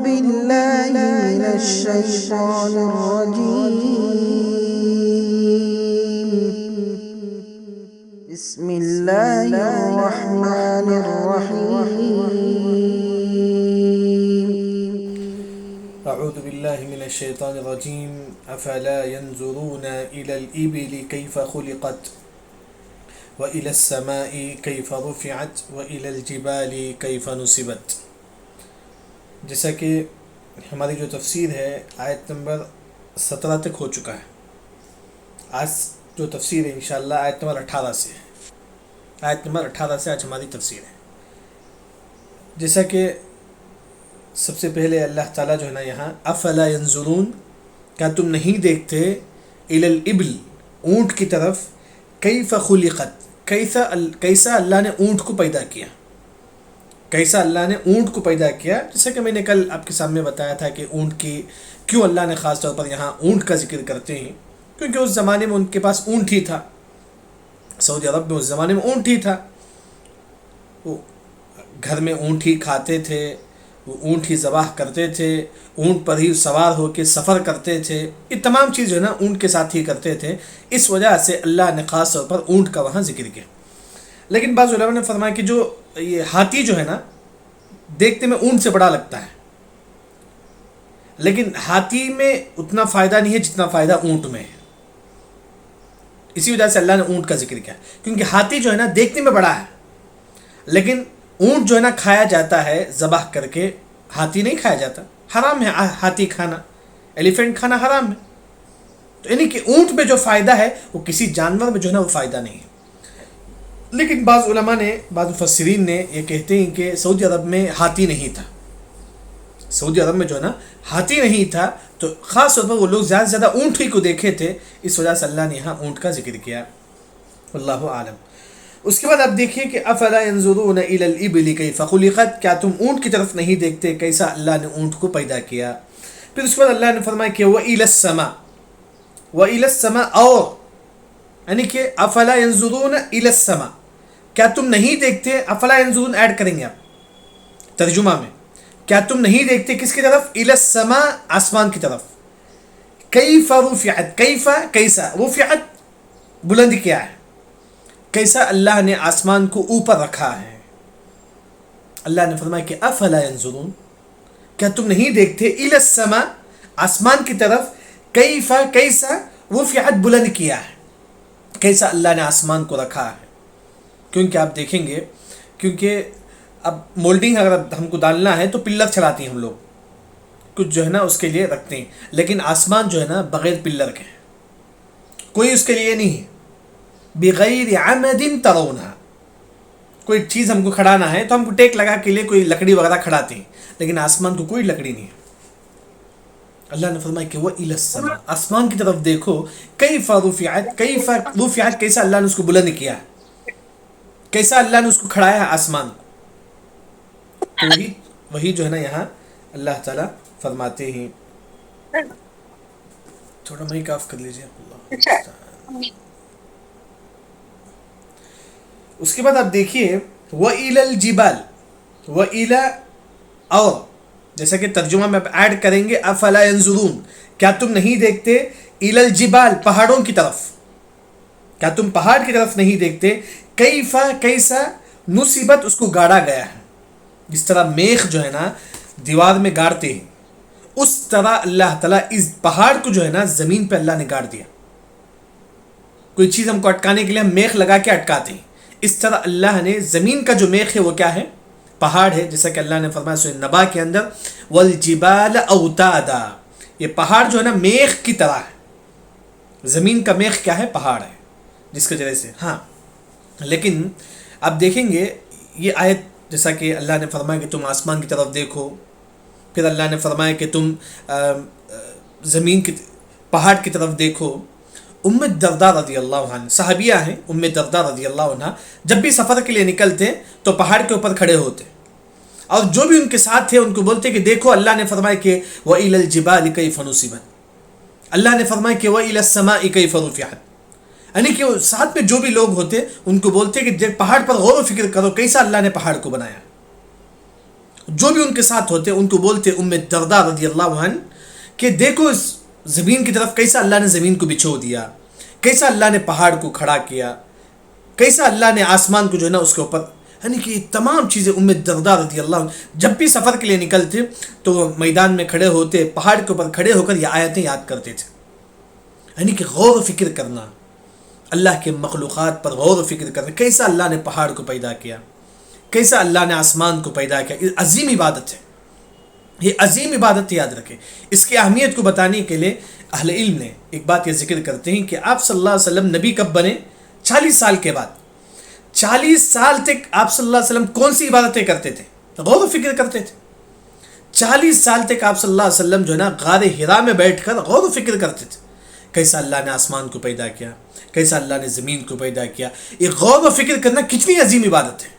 بالله من الشيطان الرجيم. بسم الله الرحمن الرحيم. أعوذ بالله من الشيطان الرجيم. أفلا ينظرون إلى الإبل كيف خلقت وإلى السماء كيف رفعت وإلى الجبال كيف نصبت. جیسا کہ ہماری جو تفسیر ہے آیت نمبر 17 تک ہو چکا ہے. آج جو تفسیر ہے انشاءاللہ آیت نمبر 18 سے ہے. آیت نمبر 18 سے آج ہماری تفسیر ہے. جیسا کہ سب سے پہلے اللہ تعالیٰ جو ہے نا یہاں افلا ینظرون، کیا تم نہیں دیکھتے، الی الابل اونٹ کی طرف، کیف خلقت کیسا اللہ نے اونٹ کو پیدا کیا، کیسا اللہ نے اونٹ کو پیدا کیا. جیسا کہ میں نے کل آپ کے سامنے بتایا تھا کہ اونٹ کی کیوں اللہ نے خاص طور پر یہاں اونٹ کا ذکر کرتے ہیں، کیونکہ اس زمانے میں ان کے پاس اونٹ ہی تھا. سعودی عرب میں اس زمانے میں اونٹ ہی تھا. وہ گھر میں اونٹ ہی کھاتے تھے، وہ اونٹ ہی ذبح کرتے تھے، اونٹ پر ہی سوار ہو کے سفر کرتے تھے. یہ تمام چیز جو ہے نا اونٹ کے ساتھ ہی کرتے تھے. اس وجہ سے اللہ نے خاص طور پر اونٹ کا وہاں ذکر کیا. لیکن بعض علماء نے فرمایا کہ جو یہ ہاتھی جو ہے نا دیکھتے میں اونٹ سے بڑا لگتا ہے، لیکن ہاتھی میں اتنا فائدہ نہیں ہے جتنا فائدہ اونٹ میں ہے. اسی وجہ سے اللہ نے اونٹ کا ذکر کیا، کیونکہ ہاتھی جو ہے نا دیکھنے میں بڑا ہے، لیکن اونٹ جو ہے نا کھایا جاتا ہے ذبح کر کے. ہاتھی نہیں کھایا جاتا، حرام ہے ہاتھی کھانا، ایلیفینٹ کھانا حرام ہے. تو یعنی کہ اونٹ میں جو فائدہ ہے وہ کسی جانور میں جو ہے نا وہ فائدہ نہیں ہے. لیکن بعض علماء نے، بعض مفسرین نے یہ کہتے ہیں کہ سعودی عرب میں ہاتھی نہیں تھا. سعودی عرب میں جو ہے نا ہاتھی نہیں تھا، تو خاص طور پر وہ لوگ زیادہ سے زیادہ اونٹ ہی کو دیکھے تھے. اس وجہ سے اللہ نے یہاں اونٹ کا ذکر کیا. واللہ عالم. اس کے بعد آپ دیکھیے کہ افلا ينظرون الى الابل كيف خلقت، کیا تم اونٹ کی طرف نہیں دیکھتے کیسا اللہ نے اونٹ کو پیدا کیا. پھر اس کے بعد اللہ نے فرمایا کہ وَإِلَى السَّمَاءِ، وَإِلَى السَّمَاءِ، اور یعنی کہ افلا ينظرون الى السماء، کیا تم نہیں دیکھتے. افلا ينظرون ایڈ کریں گے آپ ترجمہ میں، کیا تم نہیں دیکھتے کس کی طرف، الى السماء، آسمان کی طرف. کیف رفعت، کیف کیسا، رفعت بلند کیا ہے، کیسا اللہ نے آسمان کو اوپر رکھا ہے. اللہ نے فرمایا کہ افلا ينظرون، کیا تم نہیں دیکھتے، الى السماء، آسمان کی طرف، کیف کیسا، رفعت بلند کیا ہے، کیسا اللہ نے آسمان کو رکھا ہے. کیونکہ آپ دیکھیں گے، کیونکہ اب مولڈنگ اگر ہم کو ڈالنا ہے تو پلر چلاتی ہیں ہم لوگ، کچھ جو ہے نا اس کے لیے رکھتے ہیں، لیکن آسمان جو ہے نا بغیر پلر کے کوئی اس کے لیے نہیں ہے. بغیر عمد ترونها، کوئی چیز ہم کو کھڑانا ہے تو ہم کو ٹیک لگا کے لیے کوئی لکڑی وغیرہ کھڑاتے ہیں، لیکن آسمان کو کوئی لکڑی نہیں ہے. اللہ نے فرمایا کہ وَإِلَى السَّمَاءِ، آسمان کی طرف دیکھو، کیف رفعت، کیف رفعت، کیسا اللہ نے اس کو بلند کیا، کیسا اللہ نے اس کو کھڑایا ہے آسمان کو. تو وہی جو ہے نا یہاں اللہ تعالیٰ فرماتے ہیں. تھوڑا مائک آف کر لیجیے. اس کے بعد آپ دیکھیے وَإِلَى الْجِبَالِ، وَإِلَى، اور جیسا کہ ترجمہ میں آپ ایڈ کریں گے افلا ينظرون، کیا تم نہیں دیکھتے، إِلَى الْجِبَالِ، پہاڑوں کی طرف، کیا تم پہاڑ کی طرف نہیں دیکھتے، کیف کیسا، نصبت، اس کو گاڑا گیا ہے. جس طرح میخ جو ہے نا دیوار میں گاڑتے ہیں، اس طرح اللہ تعالیٰ اس پہاڑ کو جو ہے نا زمین پہ اللہ نے گاڑ دیا. کوئی چیز ہم کو اٹکانے کے لیے ہم میخ لگا کے اٹکاتے ہیں، اس طرح اللہ نے زمین کا جو میخ ہے وہ کیا ہے، پہاڑ ہے. جیسا کہ اللہ نے فرمایا سورہ نبا کے اندر والجبال اوتادا، یہ پہاڑ جو ہے نا میخ کی طرح ہے. زمین کا میخ کیا ہے، پہاڑ ہے، جس کی وجہ سے. ہاں لیکن آپ دیکھیں گے یہ آیت، جیسا کہ اللہ نے فرمایا کہ تم آسمان کی طرف دیکھو، پھر اللہ نے فرمایا کہ تم زمین کی، پہاڑ کی طرف دیکھو. ام الدرداء رضی اللہ عنہ، صحابیہ ہیں، ام الدرداء رضی اللہ عنہ جب بھی سفر کے لیے نکلتے تو پہاڑ کے اوپر کھڑے ہوتے، اور جو بھی ان کے ساتھ تھے ان کو بولتے کہ دیکھو اللہ نے فرمایا کہ وَإِلَى الْجِبَالِ كَيْفَ نُصِبَتْ، اللہ نے فرمایا کہ وَإِلَى السَّمَاءِ كَيْفَ رُفِعَتْ. یعنی کہ ساتھ میں جو بھی لوگ ہوتے ان کو بولتے کہ پہاڑ پر غور و فکر کرو کیسا اللہ نے پہاڑ کو بنایا. جو بھی ان کے ساتھ ہوتے ان کو بولتے ام الدرداء رضی اللہ عنہ کہ دیکھو اس زمین کی طرف کیسا اللہ نے زمین کو بچھو دیا، کیسا اللہ نے پہاڑ کو کھڑا کیا، کیسا اللہ نے آسمان کو جو ہے نا اس کے اوپر، یعنی کہ تمام چیزیں ام الدرداء رضی اللہ عنہ جب بھی سفر کے لیے نکلتے تو وہ میدان میں کھڑے ہوتے، پہاڑ کے اوپر کھڑے ہو کر یہ آیتیں یاد کرتے تھے. یعنی کہ غور و فکر کرنا، اللہ کے مخلوقات پر غور و فکر کرنا، کیسا اللہ نے پہاڑ کو پیدا کیا، کیسا اللہ نے آسمان کو پیدا کیا. یہ عظیم عبادت ہے، یہ عظیم عبادت یاد رکھیں. اس کی اہمیت کو بتانے کے لیے اہل علم نے ایک بات یہ ذکر کرتے ہیں کہ آپ صلی اللہ علیہ وسلم نبی کب بنے؟ 40 سال کے بعد. 40 سال تک آپ صلی اللہ علیہ وسلم کون سی عبادتیں کرتے تھے؟ غور و فکر کرتے تھے. 40 سال تک آپ صلی اللہ علیہ وسلم جو ہے نا غار حرا میں بیٹھ کر غور و فکر کرتے تھے، کیسا اللہ نے آسمان کو پیدا کیا، کیسا اللہ نے زمین کو پیدا کیا. یہ غور و فکر کرنا کتنی عظیم عبادت ہے.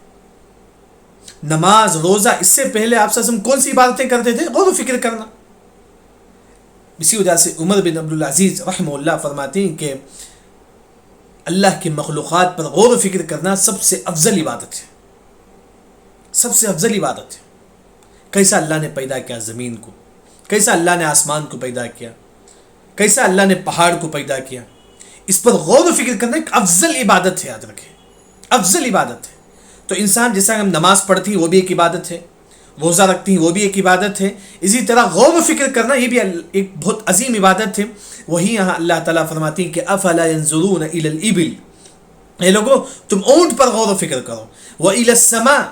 نماز روزہ اس سے پہلے آپ صلی اللہ علیہ وسلم کون سی عبادتیں کرتے تھے؟ غور و فکر کرنا. اسی وجہ سے عمر بن عبدالعزیز رحمہ اللہ فرماتے ہیں کہ اللہ کی مخلوقات پر غور و فکر کرنا سب سے افضل عبادت ہے، سب سے افضل عبادت ہے. کیسا اللہ نے پیدا کیا زمین کو، کیسا اللہ نے آسمان کو پیدا کیا، کیسا اللہ نے پہاڑ کو پیدا کیا، اس پر غور و فکر کرنا ایک افضل عبادت ہے. یاد رکھیں افضل عبادت ہے. تو انسان جیسا ہم نماز پڑھتی ہیں وہ بھی ایک عبادت ہے، روزہ رکھتی ہیں وہ بھی ایک عبادت ہے، اسی طرح غور و فکر کرنا یہ بھی ایک بہت عظیم عبادت ہے. وہی یہاں اللہ تعالیٰ فرماتی ہیں کہ افلا ينظرون الى الابل، اے لوگو تم اونٹ پر غور و فکر کرو، وَإِلَى السَّمَاءِ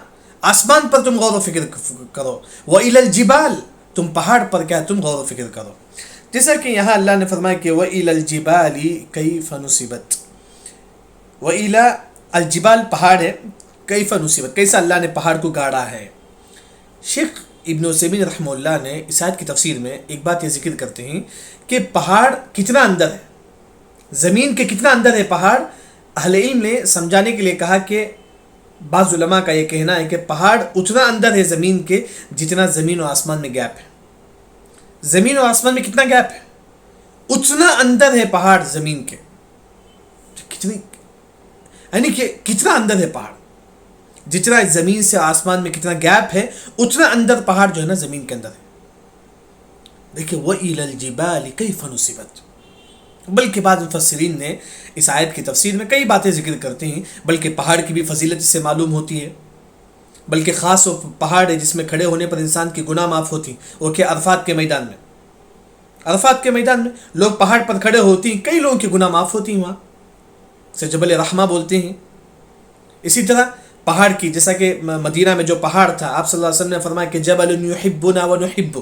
آسمان پر تم غور و فکر کرو، وَإِلَى الْجِبَالِ تم پہاڑ پر کیا تم غور و فکر کرو. جیسا کہ یہاں اللہ نے فرمایا کہ وَإِلَى الْجِبَالِ كَيْفَ نُصِبَتْ، وَإِلَى الْجِبَالِ پہاڑ ہے، کیف نصیبت کیسا اللہ نے پہاڑ کو گاڑا ہے. شیخ ابن عثیمین رحمہ اللہ نے اس آیت کی تفسیر میں ایک بات یہ ذکر کرتے ہیں کہ پہاڑ کتنا اندر ہے، زمین کے کتنا اندر ہے پہاڑ. اہل علم نے سمجھانے کے لیے کہا کہ بعض علماء کا یہ کہنا ہے کہ پہاڑ اتنا اندر ہے زمین کے جتنا زمین و آسمان میں گیپ ہے. زمین و آسمان میں کتنا گیپ ہے؟ اتنا اندر ہے پہاڑ زمین کے. کتنی یعنی کہ کتنا اندر ہے پہاڑ، جتنا زمین سے آسمان میں کتنا گیپ ہے اتنا اندر پہاڑ جو ہے نا زمین کے اندر ہے. دیکھیں وَإِلَى الْجِبَالِ كَيْفَ نُصِبَتْ. بلکہ بعض مفسرین نے اس آیت کی تفسیر میں کئی باتیں ذکر کرتے ہیں، بلکہ پہاڑ کی بھی فضیلت اس سے معلوم ہوتی ہے. بلکہ خاص وہ پہاڑ ہے جس میں کھڑے ہونے پر انسان کی گناہ معاف ہوتی. وہ کہ عرفات کے میدان میں، عرفات کے میدان میں لوگ پہاڑ پر کھڑے ہوتی ہیں، کئی لوگوں کی گناہ معاف ہوتی ہیں. وہاں سے جبل رحمہ بولتے ہیں. اسی طرح پہاڑ کی، جیسا کہ مدینہ میں جو پہاڑ تھا آپ صلی اللہ علیہ وسلم نے فرمایا کہ جبل یحبنا ونحب،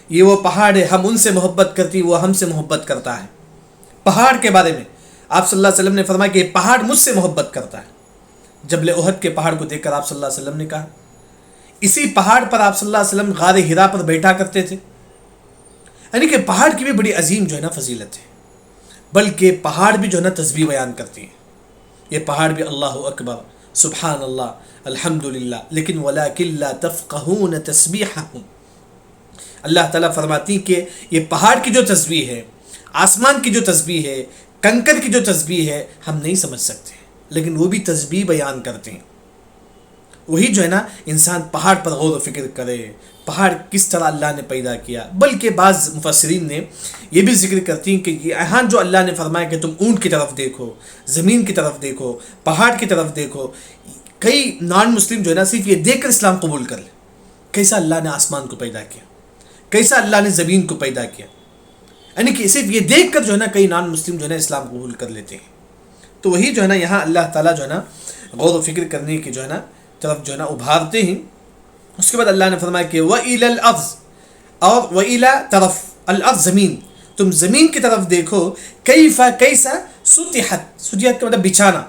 یہ وہ پہاڑ ہے ہم ان سے محبت کرتی وہ ہم سے محبت کرتا ہے. پہاڑ کے بارے میں آپ صلی اللہ علیہ وسلم نے فرمایا کہ یہ پہاڑ مجھ سے محبت کرتا ہے. جبل احد کے پہاڑ کو دیکھ کر آپ صلی اللہ علیہ وسلم نے کہا. اسی پہاڑ پر آپ صلی اللہ علیہ وسلم غار حرا پر بیٹھا کرتے تھے. یعنی کہ پہاڑ کی بھی بڑی عظیم جو ہے نا فضیلت ہے. بلکہ پہاڑ بھی جو ہے نا تسبیح بیان کرتی ہیں. یہ پہاڑ بھی اللہ اکبر سبحان اللہ الحمدللہ، لیکن وَلَكِنْ لَا تَفْقَهُونَ تَسْبِيحَهُمْ. اللہ تعالیٰ فرماتی کہ یہ پہاڑ کی جو تسبیح ہے، آسمان کی جو تسبیح ہے، کنکر کی جو تسبیح ہے ہم نہیں سمجھ سکتے، لیکن وہ بھی تسبیح بیان کرتے ہیں. وہی جو ہے نا انسان پہاڑ پر غور و فکر کرے، پہاڑ کس طرح اللہ نے پیدا کیا. بلکہ بعض مفسرین نے یہ بھی ذکر کرتی ہیں کہ یہاں جو اللہ نے فرمایا کہ تم اونٹ کی طرف دیکھو، زمین کی طرف دیکھو، پہاڑ کی طرف دیکھو، کئی نان مسلم جو ہے نا صرف یہ دیکھ کر اسلام قبول کر لے. کیسا اللہ نے آسمان کو پیدا کیا، کیسا اللہ نے زمین کو پیدا کیا. یعنی کہ صرف یہ دیکھ کر جو ہے نا کئی نان مسلم جو ہے نا اسلام قبول کر لیتے ہیں. تو وہی جو ہے نا یہاں اللہ تعالیٰ جو ہے نا غور و فکر کرنے کی جو ہے نا طرف جو ہے نا ابھارتے ہیں. اس کے بعد اللہ نے فرمایا کہ وَإِلَى الْأَرْضِ، اور وَإِلَى طرف الْأَرْض زمین، تم زمین کی طرف دیکھو، کیسا سطحت، سطحت کا مطلب بچھانا.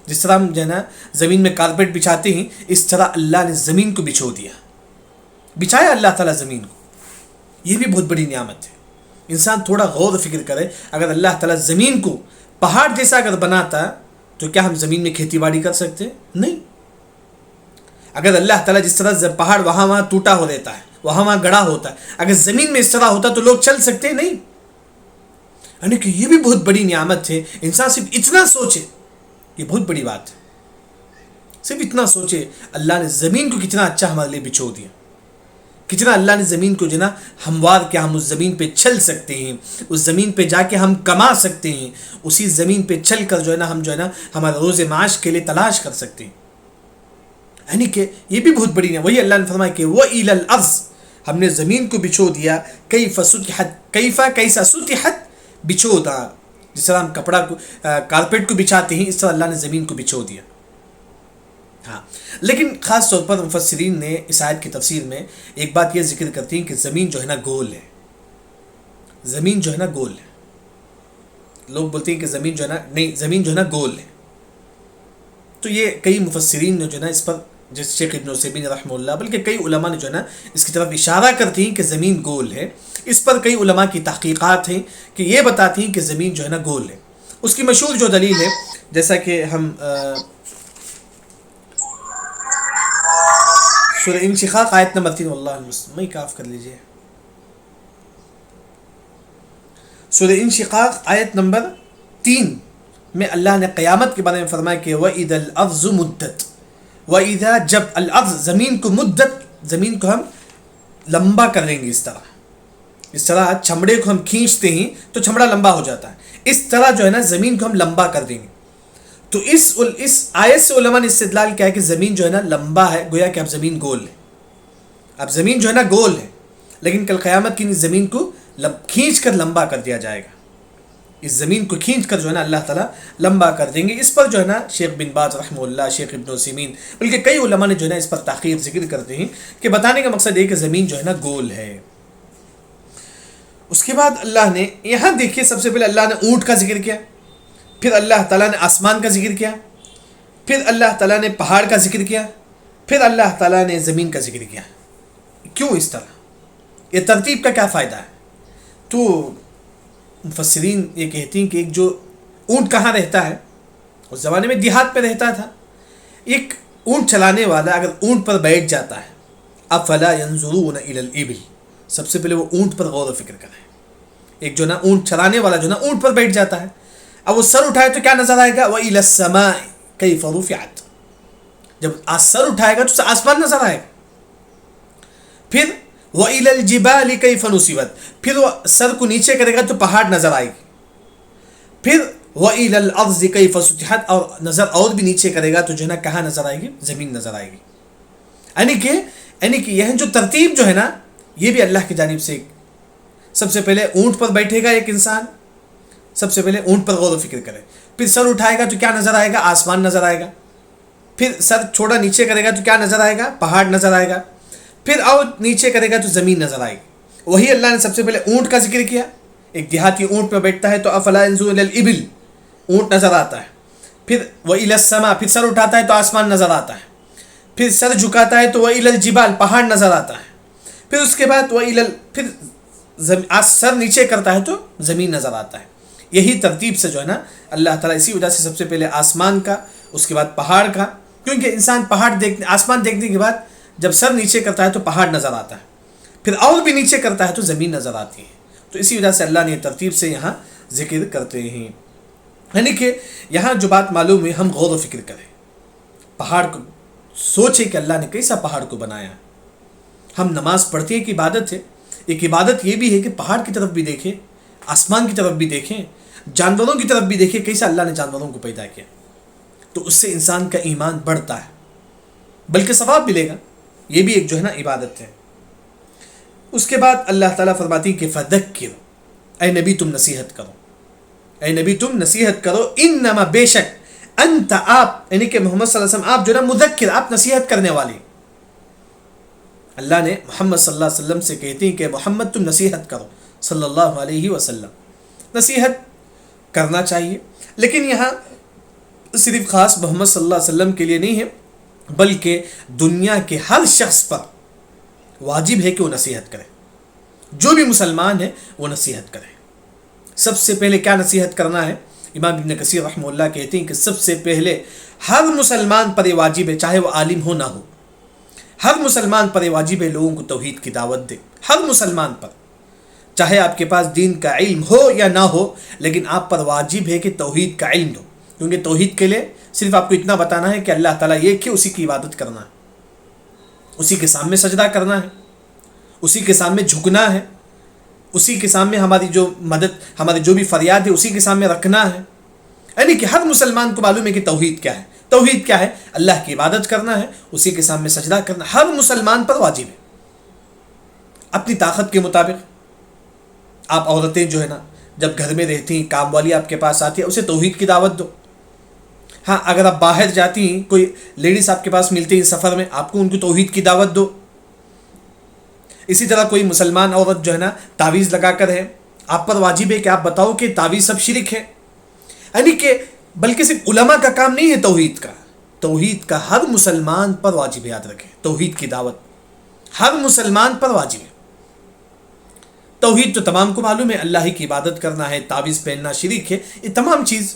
جس طرح ہم جو ہے نا زمین میں کارپیٹ بچھاتے ہیں اس طرح اللہ نے زمین کو بچھو دیا، بچھایا اللہ تعالیٰ زمین کو. یہ بھی بہت بڑی نعمت ہے. انسان تھوڑا غور و فکر کرے، اگر اللہ تعالیٰ زمین کو پہاڑ جیسا اگر بناتا تو کیا ہم زمین میں کھیتی باڑی کر سکتے؟ نہیں. اگر اللہ تعالیٰ جس طرح پہاڑ وہاں ٹوٹا ہو رہتا ہے، وہاں گڑا ہوتا ہے، اگر زمین میں اس طرح ہوتا تو لوگ چل سکتے؟ نہیں. یعنی کہ یہ بھی بہت بڑی نعمت ہے. انسان صرف اتنا سوچے، یہ بہت بڑی بات ہے. صرف اتنا سوچے اللہ نے زمین کو کتنا اچھا ہمارے لیے بچھو دیا. کتنا اللہ نے زمین کو جو ہے نا ہموار کیا، ہم اس زمین پہ چل سکتے ہیں، اس زمین پہ جا کے ہم کما سکتے ہیں، اسی زمین پہ چل کر جو ہے نا ہم جو ہے نا ہمارا روز معاش کے لیے تلاش کر سکتے ہیں. یعنی کہ یہ بھی بہت بڑی ہے. وہی اللہ نے فرمایا کہ وَإِلَى الْأَرْضِ، ہم نے زمین کو بچھو دیا، کیسا سطحت، بچھو دا، جس طرح ہم کپڑا کو کارپیٹ کو بچھاتے ہیں، اس طرح اللہ نے زمین کو بچھو دیا. ہاں، لیکن خاص طور پر مفسرین نے اس آیت کی تفسیر میں ایک بات یہ ذکر کرتی ہیں کہ زمین جو ہے نا گول ہے. زمین جو ہے نا گول ہے. لوگ بولتے ہیں کہ زمین جو ہے نا، نہیں، زمین جو ہے نا گول ہے. تو یہ کئی مفسرین نے جو ہے نا اس پر، جیسے شیخ ابن عثیمین رحمہ اللہ، بلکہ کئی علماء نے جو ہے نا اس کی طرف اشارہ کرتی ہیں کہ زمین گول ہے. اس پر کئی علماء کی تحقیقات ہیں کہ یہ بتاتی ہیں کہ زمین جو ہے نا گول ہے. اس کی مشہور جو دلیل ہے، جیسا کہ ہم سورہ انشقاق آیت نمبر 3، واللہ المستعان، کاف کر لیجئے، سورہ انشقاق آیت نمبر 3 میں اللہ نے قیامت کے بارے میں فرمایا کہ وَإِذَا الْأَرْضُ مُدَّتْ، وَإِذَا، جب الْأَرْض، زمین کو، مدت، زمین کو ہم لمبا کر لیں گے. اس طرح چمڑے کو ہم کھینچتے ہیں تو چمڑا لمبا ہو جاتا ہے، اس طرح جو ہے نا زمین کو ہم لمبا کر دیں گے. تو اس آیت سے علماء نے استدلال کیا ہے کہ زمین جو ہے نا لمبا ہے، گویا کہ اب زمین گول ہے. اب زمین جو ہے نا گول ہے، لیکن کل قیامت کی زمین کو کھینچ کر لمبا کر دیا جائے گا. اس زمین کو کھینچ کر جو ہے نا اللہ تعالیٰ لمبا کر دیں گے. اس پر جو ہے نا شیخ بن باز رحمہ اللہ، شیخ ابن عثیمین، بلکہ کئی علماء نے جو ہے نا اس پر تحقیق ذکر کرتے ہیں کہ بتانے کا مقصد یہ کہ زمین جو ہے نا گول ہے. اس کے بعد اللہ نے یہاں دیکھیے، سب سے پہلے اللہ نے اونٹ کا ذکر کیا، پھر اللہ تعالیٰ نے آسمان کا ذکر کیا، پھر اللہ تعالیٰ نے پہاڑ کا ذکر کیا، پھر اللہ تعالیٰ نے زمین کا ذکر کیا. کیوں اس طرح؟ یہ ترتیب کا کیا فائدہ ہے؟ تو مفسرین یہ کہتی ہیں کہ ایک جو اونٹ کہاں رہتا ہے، اس زمانے میں دیہات پہ رہتا تھا. ایک اونٹ چلانے والا اگر اونٹ پر بیٹھ جاتا ہے، افلا ينظرون الى الابل، سب سے پہلے وہ اونٹ پر غور و فکر کرے. ایک جو نا اونٹ چلانے والا جو نا اونٹ پر بیٹھ جاتا ہے، اب وہ سر اٹھائے تو کیا نظر آئے گا؟ وَإِلَى السَّمَاءِ كَيْفَ رُفِعَتْ، جب سر اٹھائے گا تو آسمان نظر آئے گا. پھر وَإِلَى الْجِبَالِ كَيْفَ نُصِبَتْ، پھر وہ سر کو نیچے کرے گا تو پہاڑ نظر آئے گی. پھر وَإِلَى الْأَرْضِ كَيْفَ سُطِحَتْ، اور نظر اور بھی نیچے کرے گا تو جو ہے نا کہاں نظر آئے گی؟ زمین نظر آئے گی. یعنی کہ یہ جو ترتیب جو ہے نا یہ بھی اللہ کی جانب سے. سب سے پہلے اونٹ پر بیٹھے گا ایک انسان، سب سے پہلے اونٹ پر غور و فکر کرے، پھر سر اٹھائے گا تو کیا نظر آئے گا؟ آسمان نظر آئے گا. پھر سر چھوڑا نیچے کرے گا تو کیا نظر آئے گا؟ پہاڑ نظر آئے گا. پھر اور نیچے کرے گا تو زمین نظر آئے گی. وہی اللہ نے سب سے پہلے اونٹ کا ذکر کیا. ایک دیہاتی اونٹ پہ بیٹھتا ہے تو افلا ينظرون الى الابل، اونٹ نظر آتا ہے. پھر وَإِلَى السَّمَاء، پھر سر اٹھاتا ہے تو آسمان نظر آتا ہے. پھر سر جھکاتا ہے تو وَإِلَى الْجِبَالِ، پہاڑ نظر آتا ہے. پھر اس کے بعد پھر سر نیچے کرتا ہے تو زمین نظر آتا ہے. یہی ترتیب سے جو ہے نا اللہ تعالیٰ اسی وجہ سے سب سے پہلے آسمان کا، اس کے بعد پہاڑ کا، کیونکہ انسان آسمان دیکھنے کے بعد جب سر نیچے کرتا ہے تو پہاڑ نظر آتا ہے، پھر اور بھی نیچے کرتا ہے تو زمین نظر آتی ہے. تو اسی وجہ سے اللہ نے ترتیب سے یہاں ذکر کرتے ہیں. یعنی کہ یہاں جو بات معلوم ہے، ہم غور و فکر کریں، پہاڑ کو سوچیں کہ اللہ نے کیسا پہاڑ کو بنایا. ہم نماز پڑھتے ہیں کہ عبادت ہے، ایک عبادت یہ بھی ہے کہ پہاڑ کی طرف بھی دیکھیں، آسمان کی طرف بھی دیکھیں، جانوروں کی طرف بھی دیکھیں کیسا اللہ نے جانوروں کو پیدا کیا. تو اس سے انسان کا ایمان بڑھتا ہے، بلکہ ثواب ملے گا. یہ بھی ایک جو ہے نا عبادت ہے. اس کے بعد اللہ تعالیٰ فرماتی کہ فذکر، اے نبی تم نصیحت کرو، اے نبی تم نصیحت کرو، انما بے شک، انت آپ، یعنی کہ محمد صلی اللہ علیہ وسلم آپ جو ہے نا مذکر، آپ نصیحت کرنے والے. اللہ نے محمد صلی اللہ علیہ وسلم سے کہتی ہیں کہ محمد تم نصیحت کرو صلی اللہ علیہ وسلم. نصیحت کرنا چاہیے، لیکن یہاں صرف خاص محمد صلی اللہ علیہ وسلم کے لیے نہیں ہے، بلکہ دنیا کے ہر شخص پر واجب ہے کہ وہ نصیحت کرے. جو بھی مسلمان ہے وہ نصیحت کرے. سب سے پہلے کیا نصیحت کرنا ہے؟ امام ابن کثیر رحمہ اللہ کہتے ہیں کہ سب سے پہلے ہر مسلمان پر یہ واجب ہے، چاہے وہ عالم ہو نہ ہو، ہر مسلمان پر یہ واجب ہے لوگوں کو توحید کی دعوت دے. ہر مسلمان پر، چاہے آپ کے پاس دین کا علم ہو یا نہ ہو، لیکن آپ پر واجب ہے کہ توحید کا علم دو. کیونکہ توحید کے لیے صرف آپ کو اتنا بتانا ہے کہ اللہ تعالیٰ یہ کہ اسی کی عبادت کرنا ہے، اسی کے سامنے سجدہ کرنا ہے. اسی کے سامنے جھکنا ہے، اسی کے سامنے ہماری جو مدد، ہماری جو بھی فریاد ہے اسی کے سامنے رکھنا ہے. یعنی کہ ہر مسلمان کو معلوم ہے کہ توحید کیا ہے. توحید کیا ہے؟ اللہ کی عبادت کرنا ہے، اسی کے سامنے سجدہ کرنا ہر مسلمان پر واجب ہے اپنی طاقت کے مطابق. آپ عورتیں جو ہے نا جب گھر میں رہتی ہیں، کام والی آپ کے پاس آتی ہے، اسے توحید کی دعوت دو. ہاں اگر آپ باہر جاتی ہیں، کوئی لیڈیز آپ کے پاس ملتی ہیں سفر میں، آپ کو ان کو توحید کی دعوت دو. اسی طرح کوئی مسلمان عورت جو ہے نا تعویذ لگا کر ہے، آپ پر واجب ہے کہ آپ بتاؤ کہ تعویذ سب شرک ہے. یعنی کہ بلکہ صرف علماء کا کام نہیں ہے توحید کا، توحید کا ہر مسلمان پر واجب ہے. یاد رکھیں توحید کی دعوت ہر مسلمان پر واجب ہے. توحید تو تمام کو معلوم ہے، اللہ ہی کی عبادت کرنا ہے، تعویذ پہننا شرک ہے. یہ تمام چیز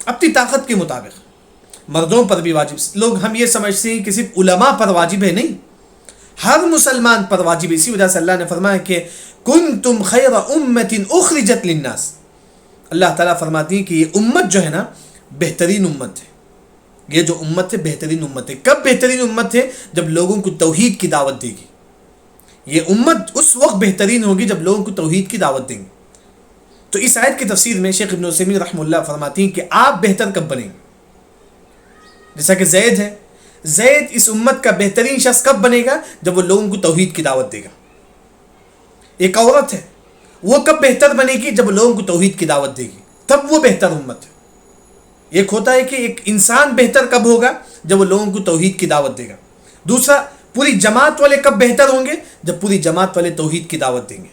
اپنی طاقت کے مطابق مردوں پر بھی واجب. لوگ ہم یہ سمجھتے ہیں کہ صرف علماء پر واجب ہے، نہیں، ہر مسلمان پر واجب ہے. اسی وجہ سے اللہ نے فرمایا کہ کنتم خیر امت اخرجت للناس. اللہ تعالیٰ فرماتی ہیں کہ یہ امت جو ہے نا بہترین امت ہے. یہ جو امت ہے بہترین امت ہے. کب بہترین امت ہے؟ جب لوگوں کو توحید کی دعوت دے گی. یہ امت اس وقت بہترین ہوگی جب لوگوں کو توحید کی دعوت دیں گے. تو اس آیت کی تفسیر میں شیخ ابن عثیمین رحمہ اللہ فرماتی ہیں کہ آپ بہتر کب بنیں گے؟ جیسا کہ زید ہے، زید اس امت کا بہترین شخص کب بنے گا؟ جب وہ لوگوں کو توحید کی دعوت دے گا. ایک عورت ہے، وہ کب بہتر بنے گی؟ جب وہ لوگوں کو توحید کی دعوت دے گی، تب وہ بہتر امت ہے. ایک ہوتا ہے کہ ایک انسان بہتر کب ہوگا؟ جب وہ لوگوں کو توحید کی دعوت دے گا. دوسرا، پوری جماعت والے کب بہتر ہوں گے؟ جب پوری جماعت والے توحید کی دعوت دیں گے.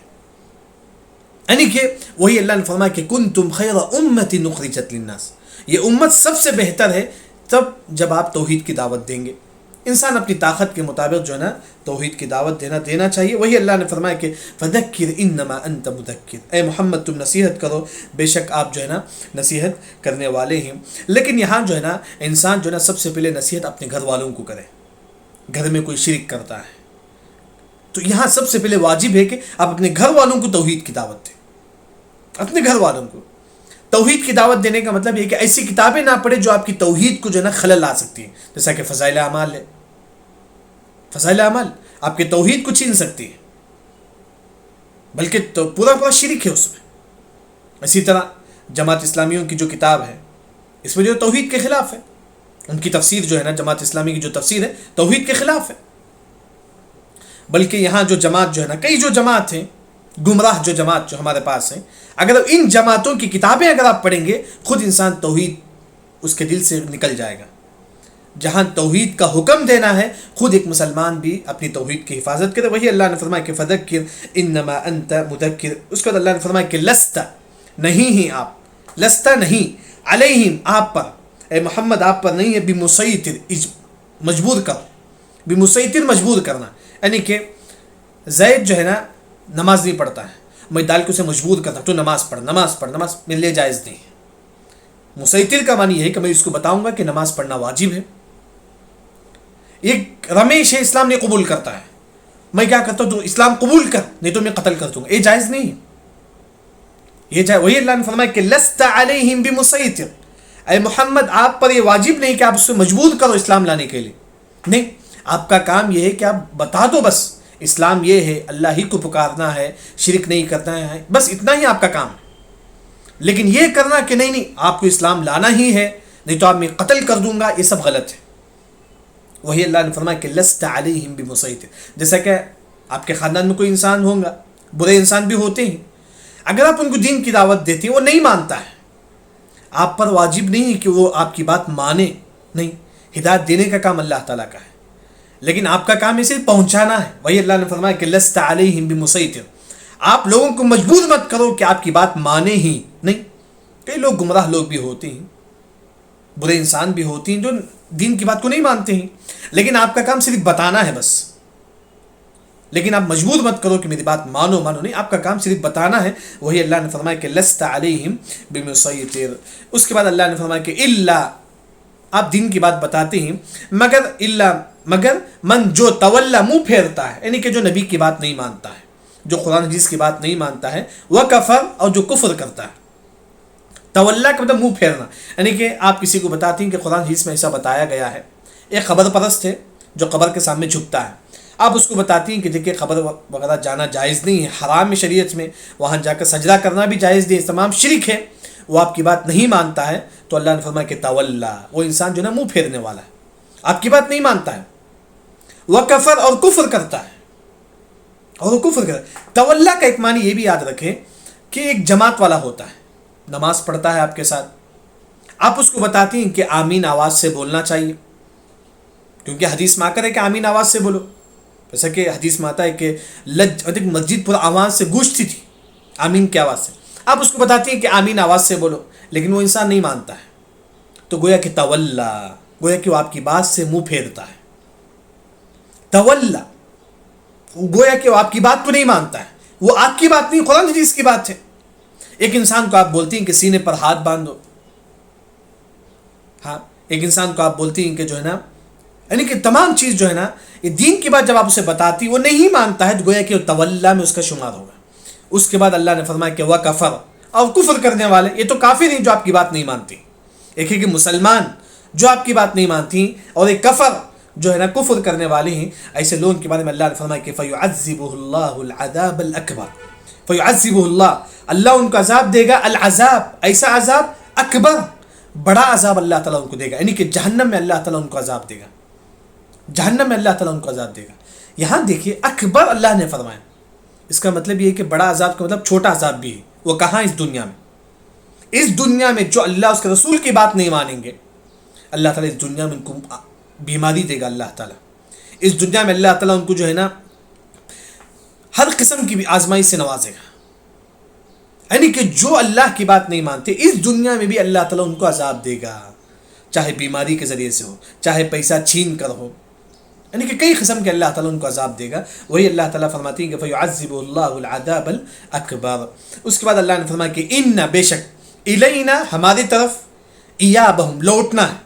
یعنی کہ وہی اللہ نے فرمایا کہ کنتم خیر امت اخرجت للناس. یہ امت سب سے بہتر ہے تب جب آپ توحید کی دعوت دیں گے. انسان اپنی طاقت کے مطابق جو ہے نا توحید کی دعوت دینا چاہیے. وہی اللہ نے فرمایا کہ فذکر انما انت مذکر. اے محمد تم نصیحت کرو، بے شک آپ جو ہے نا نصیحت کرنے والے ہیں. لیکن یہاں جو ہے نا انسان جو ہے نا سب سے پہلے نصیحت اپنے گھر والوں کو کرے. گھر میں کوئی شرک کرتا ہے تو یہاں سب سے پہلے واجب ہے کہ آپ اپنے گھر والوں کو توحید کی دعوت دیں. اپنے گھر والوں کو توحید کی دعوت دینے کا مطلب یہ کہ ایسی کتابیں نہ پڑھے جو آپ کی توحید کو جو ہے نا خلل لا سکتی ہیں. جیسا کہ فضائل اعمال ہے. فضائل اعمال آپ کے توحید کو چھین سکتی ہے، بلکہ تو پورا شرک ہے اس میں. اسی طرح جماعت اسلامیوں کی جو کتاب ہے اس میں جو توحید کے خلاف ہے. ان کی تفسیر جو ہے نا جماعت اسلامی کی جو تفسیر ہے توحید کے خلاف ہے. بلکہ یہاں جو جماعت جو ہے نا کئی جو جماعت ہیں گمراہ جو جماعت جو ہمارے پاس ہیں، اگر ان جماعتوں کی کتابیں اگر آپ پڑھیں گے خود انسان توحید اس کے دل سے نکل جائے گا. جہاں توحید کا حکم دینا ہے خود ایک مسلمان بھی اپنی توحید کی حفاظت کرے. وہی اللہ نے فرمایا کہ فذکر انما انت مذکر. اس کے بعد اللہ نے فرمایا کہ لست نہیں ہی آپ، لست نہیں علیہم آپ پر، اے محمد آپ پر نہیں ہے بمسیطر مجبور کر، بمسیطر مجبور کرنا. یعنی کہ زید جو ہے نا نماز نہیں پڑھتا ہے، میں ڈال کے اسے مجبور کرتا تو نماز پڑھ نماز میرے لیے جائز نہیں ہے. مسیطر کا معنی یہ ہے کہ میں اس کو بتاؤں گا کہ نماز پڑھنا واجب ہے. ایک رمیش ہے اسلام نہیں قبول کرتا ہے، میں کیا کرتا ہوں تو اسلام قبول کر نہیں تو میں قتل کر دوں گا. یہ جائز نہیں ہے. یہ جائز. وہی اللہ نے فرمایا کہ لست علیہم بمسیطر. اے محمد آپ پر یہ واجب نہیں کہ آپ اس کو مجبور کرو اسلام لانے کے لیے. نہیں، آپ کا کام یہ ہے کہ آپ بتا دو بس اسلام یہ ہے، اللہ ہی کو پکارنا ہے، شرک نہیں کرنا ہے، بس اتنا ہی آپ کا کام ہے. لیکن یہ کرنا کہ نہیں آپ کو اسلام لانا ہی ہے نہیں تو آپ میں قتل کر دوں گا، یہ سب غلط ہے. وہی اللہ نے فرمایا کہ لست علیہم بمسیطر. جیسا کہ آپ کے خاندان میں کوئی انسان ہوگا، برے انسان بھی ہوتے ہیں، اگر آپ ان کو دین کی دعوت دیتے ہیں وہ نہیں مانتا ہے، آپ پر واجب نہیں ہے کہ وہ آپ کی بات مانے. نہیں، ہدایت دینے کا کام اللہ تعالیٰ کا ہے، لیکن آپ کا کام اسے پہنچانا ہے. وہی اللہ نے فرمایا کہ لست علیہم بمسیطر. آپ لوگوں کو مجبور مت کرو کہ آپ کی بات مانے ہی نہیں. کئی لوگ گمراہ لوگ بھی ہوتے ہیں، برے انسان بھی ہوتے ہیں جو دین کی بات کو نہیں مانتے ہیں، لیکن آپ کا کام صرف بتانا ہے بس. لیکن آپ مجبور مت کرو کہ میری بات مانو نہیں، آپ کا کام صرف بتانا ہے. وہی اللہ نے فرمایا کہ لست علیہم بمسیطر. اس کے بعد اللہ نے فرمایا کہ الا، آپ دین کی بات بتاتے ہیں مگر من جو تولا منہ پھیرتا ہے، یعنی کہ جو نبی کی بات نہیں مانتا ہے، جو قرآن حدیث کی بات نہیں مانتا ہے، وہ کفر، اور جو کفر کرتا ہے. تولا کا مطلب منہ پھیرنا، یعنی کہ آپ کسی کو بتاتے ہیں کہ قرآن حدیث میں ایسا بتایا گیا ہے. ایک خبر پرست ہے جو قبر کے سامنے جھکتا ہے. آپ اس کو بتاتی ہیں کہ دیکھیے قبر وغیرہ جانا جائز نہیں ہے، حرام ہے شریعت میں، وہاں جا کر سجدہ کرنا بھی جائز نہیں ہے، تمام شرک ہے، وہ آپ کی بات نہیں مانتا ہے، تو اللہ نے فرمایا کہ تولا، وہ انسان جو ہے نا منہ پھیرنے والا ہے، آپ کی بات نہیں مانتا ہے، وہ کفر اور کفر کرتا ہے، اور وہ کفر کرتا ہے۔ تولا کا ایک معنی یہ بھی یاد رکھیں کہ ایک جماعت والا ہوتا ہے، نماز پڑھتا ہے آپ کے ساتھ، آپ اس کو بتاتی ہیں کہ آمین آواز سے بولنا چاہیے، کیونکہ حدیث میں آ کر ہے کہ آمین آواز سے بولو، جیسا کہ حدیث میں آتا ہے کہ مسجد پر آواز سے گونجتی تھی آمین کی آواز سے، آپ اس کو بتاتی ہیں کہ آمین آواز سے بولو، لیکن وہ انسان نہیں مانتا ہے، تو گویا کہ تولا، گویا کہ وہ آپ کی بات سے منہ پھیرتا ہے، تولا، گویا کہ وہ آپ کی بات کو نہیں مانتا ہے، وہ آپ کی بات نہیں، قرآن حدیث کی بات ہے۔ ایک انسان کو آپ بولتی ہیں کہ سینے پر ہاتھ باندھو، ہاں، ایک انسان کو آپ بولتی ہیں کہ جو ہے نا، یعنی کہ تمام چیز جو ہے نا، یہ دین کی بات جب آپ اسے بتاتی وہ نہیں مانتا ہے، تو گویا کہ وہ تولا میں اس کا شمار ہوگا۔ اس کے بعد اللہ نے فرمایا کہ وہ کفر، اور کفر کرنے والے، یہ تو کافر ہیں جو آپ کی بات نہیں مانتی، ایک ہے کہ مسلمان جو آپ کی بات نہیں مانتی، اور ایک کفر جو ہے نا کفر کرنے والے ہیں، ایسے لوگوں کے بارے میں اللہ نے فرمایا کہ فَيُعَذِّبُهُ اللَّهُ الْعَذَابَ الْأَكْبَرَ، فَيُعَذِّبُهُ اللَّهُ، اللہ ان کو عذاب دے گا، العذاب، ایسا عذاب، اکبر، بڑا عذاب اللہ تعالیٰ ان کو دے گا، یعنی کہ جہنم میں اللہ تعالیٰ ان کو عذاب دے گا، جہنم میں اللہ تعالیٰ ان کو عذاب دے گا۔ یہاں دیکھیے اکبر اللہ نے فرمایا، اس کا مطلب یہ ہے کہ بڑا عذاب کا مطلب چھوٹا عذاب بھی ہے، وہ کہاں؟ اس دنیا میں، اس دنیا میں جو اللہ اس کے رسول کی بات نہیں مانیں گے، اللہ تعالیٰ اس دنیا میں ان کو بیماری دے گا، اللہ تعالیٰ اس دنیا میں اللہ تعالیٰ ان کو جو ہے نا ہر قسم کی بھی آزمائی سے نوازے گا، یعنی کہ جو اللہ کی بات نہیں مانتے اس دنیا میں بھی اللہ تعالیٰ ان کو عذاب دے گا، چاہے بیماری کے ذریعے سے ہو، چاہے پیسہ چھین کر ہو، یعنی کہ کئی قسم کے اللہ تعالیٰ ان کو عذاب دے گا۔ وہی اللہ تعالیٰ فرماتی ہے کہ فَيُعَذِّبُ اللَّهُ الْعَذَابَ الْأَكْبَرَ۔ اس کے بعد اللہ نے فرمایا کہ اِنَّ، بے شک، اِلَيْنَا، ہماری طرف، إِيَابَهُمْ، لوٹنا ہے،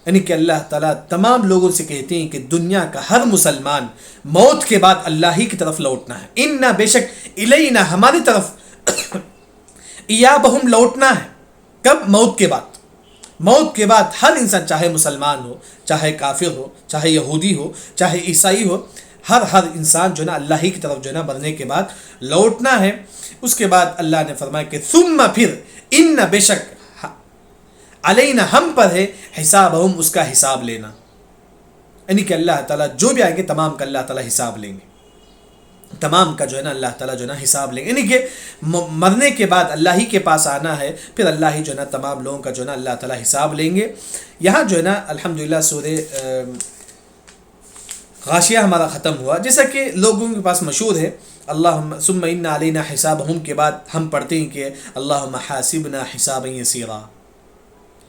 یعنی کہ اللہ تعالیٰ تمام لوگوں سے کہتے ہیں کہ دنیا کا ہر مسلمان موت کے بعد اللہ ہی کی طرف لوٹنا ہے۔ اِنَّ، بے شک، اِلَيْنَا، ہماری طرف، إِيَابَهُمْ، لوٹنا ہے، کب؟ موت کے بعد، موت کے بعد ہر انسان، چاہے مسلمان ہو، چاہے کافر ہو، چاہے یہودی ہو، چاہے عیسائی ہو، ہر انسان جو ہے نا اللہ ہی کی طرف جو ہے نا مرنے کے بعد لوٹنا ہے۔ اس کے بعد اللہ نے فرمایا کہ ثم، پھر، ان، بے شک، علینا، ہم پر ہے، حسابہم، اس کا حساب لینا، یعنی کہ اللہ تعالیٰ جو بھی آئیں گے تمام کا اللہ تعالیٰ حساب لیں گے، تمام کا جو ہے نا اللہ تعالیٰ جو ہے نا حساب لیں گے، یعنی کہ مرنے کے بعد اللہ ہی کے پاس آنا ہے، پھر اللہ ہی جو ہے نا تمام لوگوں کا جو ہے نا اللہ تعالیٰ حساب لیں گے۔ یہاں جو ہے نا الحمدللہ سورہ غاشیہ ہمارا ختم ہوا، جیسا کہ لوگوں کے پاس مشہور ہے، اللہم ثم ان علینا حسابہم کے بعد ہم پڑھتے ہیں کہ اللہم حاسبنا حسابا یسیرا،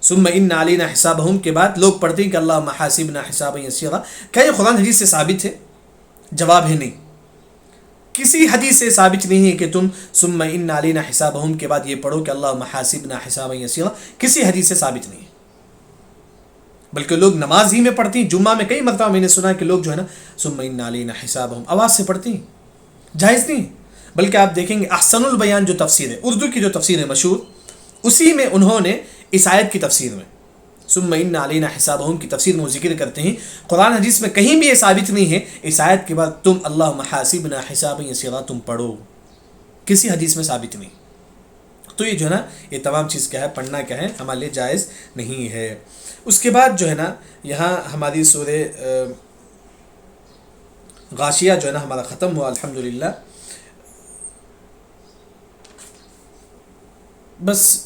ثم ان علینا حسابہم کے بعد لوگ پڑھتے ہیں کہ اللہم حاسبنا حسابا یسیرا۔ کیا یہ قرآن حدیث سے ثابت ہے؟ جواب ہے نہیں، کسی حدیث سے ثابت نہیں ہے کہ تم ثم ان علینا حسابہم کے بعد یہ پڑھو کہ اللہم حاسبنا حسابا یسیرا، کسی حدیث سے ثابت نہیں ہے، بلکہ لوگ نماز ہی میں پڑھتی ہیں، جمعہ میں کئی مرتبہ میں نے سنا کہ لوگ جو ہے نا ثم ان علینا حسابہم آواز سے پڑھتی ہیں، جائز نہیں، بلکہ آپ دیکھیں گے احسن البیان جو تفسیر ہے، اردو کی جو تفسیر ہے مشہور، اسی میں انہوں نے اس آیت کی تفسیر میں ثم ان علینا حسابہم کی تفسیر میں وہ ذکر کرتے ہیں، قرآن حدیث میں کہیں بھی یہ ثابت نہیں ہے اس آیت کے بعد تم اللہم حاسبنا حسابا یسیرا تم پڑھو، کسی حدیث میں ثابت نہیں، تو یہ جو ہے نا یہ تمام چیز کیا ہے، پڑھنا کیا ہے، ہمارے لیے جائز نہیں ہے۔ اس کے بعد جو ہے نا یہاں ہماری سورہ غاشیہ جو ہے نا ہمارا ختم ہوا الحمدللہ، بس